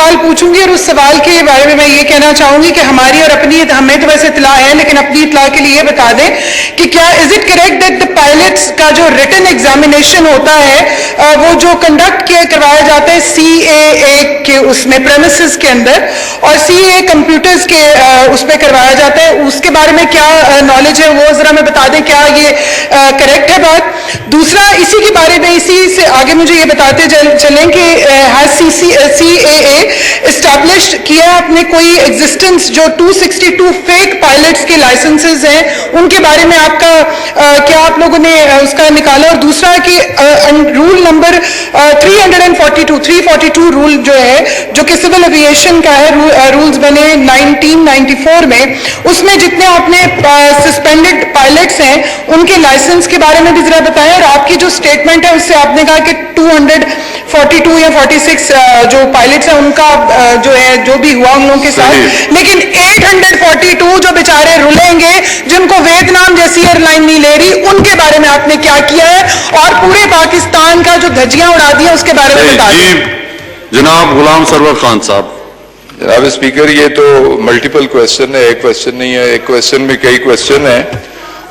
سوال پوچھوں گی اور اس سوال کے بارے میں یہ کہنا چاہوں گی کہ ہماری اور اپنی ہمیں تو ویسے اطلاع ہے لیکن اپنی اطلاع کے لیے بتا دیں کہ کیا is it correct that the pilots کا جو ریٹن ایگزامینیشن ہوتا ہے وہ جو کنڈکٹ کروایا جاتا ہے CAA کے اس میں پریمیسز کے اندر اور CAA کمپیوٹرز کے اس پہ کروایا جاتا ہے، اس کے بارے میں کیا نالج ہے وہ ذرا میں بتا دیں، کیا یہ کریکٹ ہے بات؟ دوسرا اسی کے بارے میں اسی سے آگے مجھے یہ بتاتے چلیں کہ CAA اسٹیبلش کیا اپنے کوئی ایگزسٹنس جو 262 فیک پائلٹس کے لائسنسز ہیں ان کے بارے میں آپ کا کیا آپ لوگوں نے اس کا نکالا؟ اور دوسرا کہ رول نمبر 342 رول جو ہے جو کہ سول ایویشن کا ہے، رولز بنے 1994 میں، اس میں جتنے آپ نے سسپینڈڈ پائلٹس ہیں ان کے لائسنس کے بارے میں بھی ذرا بتائیں، اور آپ کی جو اسٹیٹمنٹ ہے اس سے آپ نے کہا کہ 242 یا 46 جو پائلٹس ہیں ان کا جو ہے جو بھی ہوا ان لوگوں کے ساتھ، لیکن 842 جو بیچارے رلیں گے جن کو ویتنام جیسی ایئر لائن نہیں لے رہی، ان کے بارے میں آپ نے کیا کیا ہے اور پورے پاکستان کا جو دھجیاں اڑا دیا اس کے بارے میں بتا دیں۔ جناب غلام سرور خان صاحب۔ جناب اسپیکر، یہ تو ملٹیپل کویسچن ہے، ایک کویسچن نہیں ہے، ایک کویسچن میں کئی کویسچن ہیں،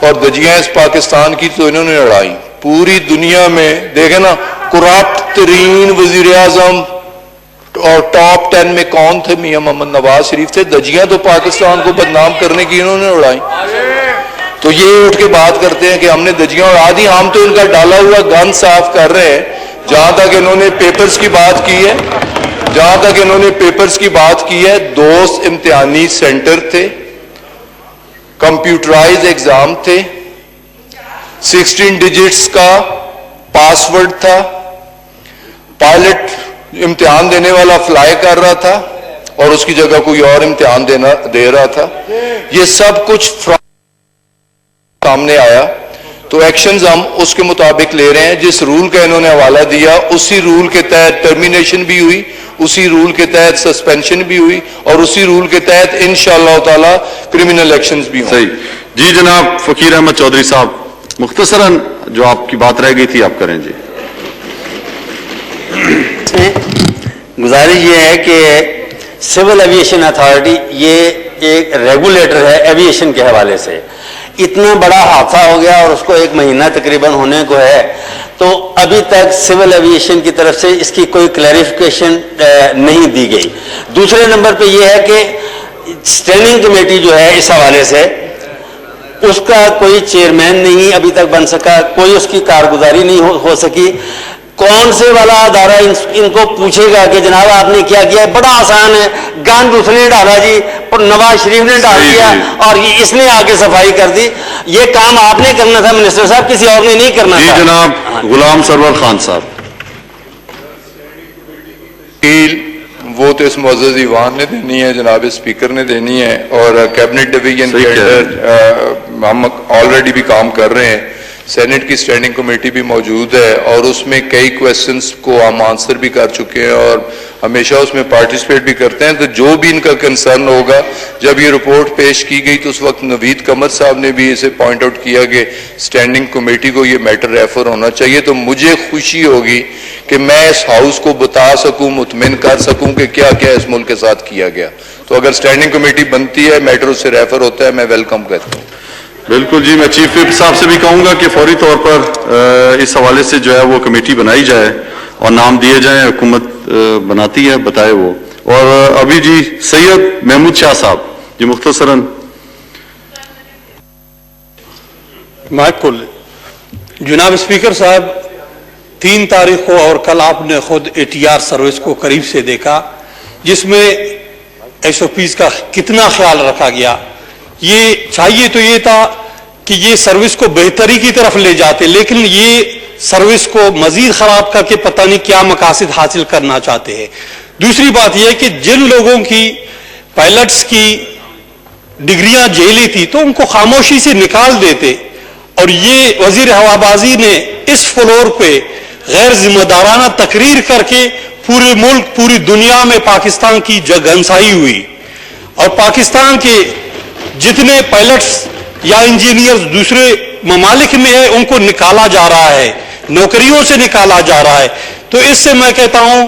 اور دھجیاں اس پاکستان کی تو انہوں نے اڑائی پوری دنیا میں۔ دیکھیں نا، کرپٹ ترین وزیر اعظم اور ٹاپ 10 میں کون تھے؟ میاں محمد نواز شریف تھے۔ دھجیاں تو پاکستان کو بدنام کرنے کی انہوں نے اڑائی، تو یہ اٹھ کے بات کرتے ہیں کہ ہم نے دھجیاں اڑا دی۔ ہم تو ان کا ڈالا ہوا گن صاف کر رہے ہیں۔ جہاں تک انہوں نے پیپرز کی بات کی ہے، 2 امتحانی سینٹر تھے، کمپیوٹرائز ایگزام تھے، 16 ڈیجٹس کا پاسورڈ تھا، پائلٹ امتحان دینے والا فلائی کر رہا تھا اور اس کی جگہ کوئی اور امتحان دے رہا تھا۔ یہ سب کچھ سامنے آیا، تو ایکشنز ہم اس کے مطابق لے رہے ہیں۔ جس رول کا انہوں نے حوالہ دیا اسی رول کے تحت ٹرمینیشن بھی ہوئی، اسی رول کے تحت سسپینشن بھی ہوئی، اور اسی رول کے تحت انشاءاللہ تعالی کرمنل ایکشنز بھی ہوں۔ صحیح جی۔ جناب فقیر احمد چودھری صاحب، مختصراً جو آپ کی بات رہ گئی تھی آپ کریں جی۔ گزارش یہ ہے کہ سول ایویشن اتھارٹی یہ ایک ریگولیٹر ہے ایویشن کے حوالے سے۔ اتنا بڑا حادثہ ہو گیا اور اس کو 1 مہینہ تقریباً ہونے کو ہے، تو ابھی تک سول ایویشن کی طرف سے اس کی کوئی کلیریفیکیشن نہیں دی گئی۔ دوسرے نمبر پہ یہ ہے کہ اسٹینڈنگ کمیٹی جو ہے اس حوالے سے اس کا کوئی چیئرمین نہیں ابھی تک بن سکا، کوئی اس کی کارگزاری نہیں ہو سکی۔ کون سے والا ادارہ ان کو پوچھے گا کہ جناب آپ نے کیا کیا؟ بڑا آسان ہے، گند اس نے ڈالا جی، نواز شریف نے ڈال دیا اور اس نے آگے صفائی کر دی۔ یہ کام آپ نے کرنا تھا منسٹر صاحب، کسی اور نے نہیں کرنا تھا۔ جی جناب غلام سرور خان صاحب۔ وہ تو اس معزز ایوان نے دینی ہے، جناب اسپیکر نے دینی ہے، اور کیبنٹ ڈویژن کے اندر ہم آلریڈی بھی کام کر رہے ہیں۔ سینٹ کی اسٹینڈنگ کمیٹی بھی موجود ہے اور اس میں کئی کویسچنز کو ہم آنسر بھی کر چکے ہیں اور ہمیشہ اس میں پارٹیسپیٹ بھی کرتے ہیں۔ تو جو بھی ان کا کنسرن ہوگا، جب یہ رپورٹ پیش کی گئی تو اس وقت نوید قمر صاحب نے بھی اسے پوائنٹ آؤٹ کیا کہ اسٹینڈنگ کمیٹی کو یہ میٹر ریفر ہونا چاہیے۔ تو مجھے خوشی ہوگی کہ میں اس ہاؤس کو بتا سکوں، مطمئن کر سکوں کہ کیا کیا اس ملک کے ساتھ کیا گیا۔ تو اگر اسٹینڈنگ کمیٹی بنتی ہے، میٹر اس سے ریفر ہوتا ہے، میں ویلکم کرتا ہوں۔ بالکل جی، میں چیف وپ صاحب سے بھی کہوں گا کہ فوری طور پر اس حوالے سے جو ہے وہ کمیٹی بنائی جائے اور نام دیے جائیں، حکومت بناتی ہے بتائے وہ۔ اور ابھی جی سید محمود شاہ صاحب جی مختصراً۔ جناب اسپیکر صاحب، 3 تاریخ کو اور کل آپ نے خود ATR سروس کو قریب سے دیکھا، جس میں SOPs کا کتنا خیال رکھا گیا۔ یہ چاہیے تو یہ تھا کہ یہ سروس کو بہتری کی طرف لے جاتے، لیکن یہ سروس کو مزید خراب کر کے پتہ نہیں کیا مقاصد حاصل کرنا چاہتے ہیں۔ دوسری بات یہ کہ جن لوگوں کی پائلٹس کی ڈگریاں جیلی تھی تو ان کو خاموشی سے نکال دیتے، اور یہ وزیر ہوابازی نے اس فلور پہ غیر ذمہ دارانہ تقریر کر کے پورے ملک پوری دنیا میں پاکستان کی جگہنسائی ہوئی، اور پاکستان کے جتنے پائلٹس یا انجینئرز دوسرے ممالک میں ہیں ان کو نکالا جا رہا ہے، نوکریوں سے نکالا جا رہا ہے۔ تو اس سے میں کہتا ہوں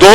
2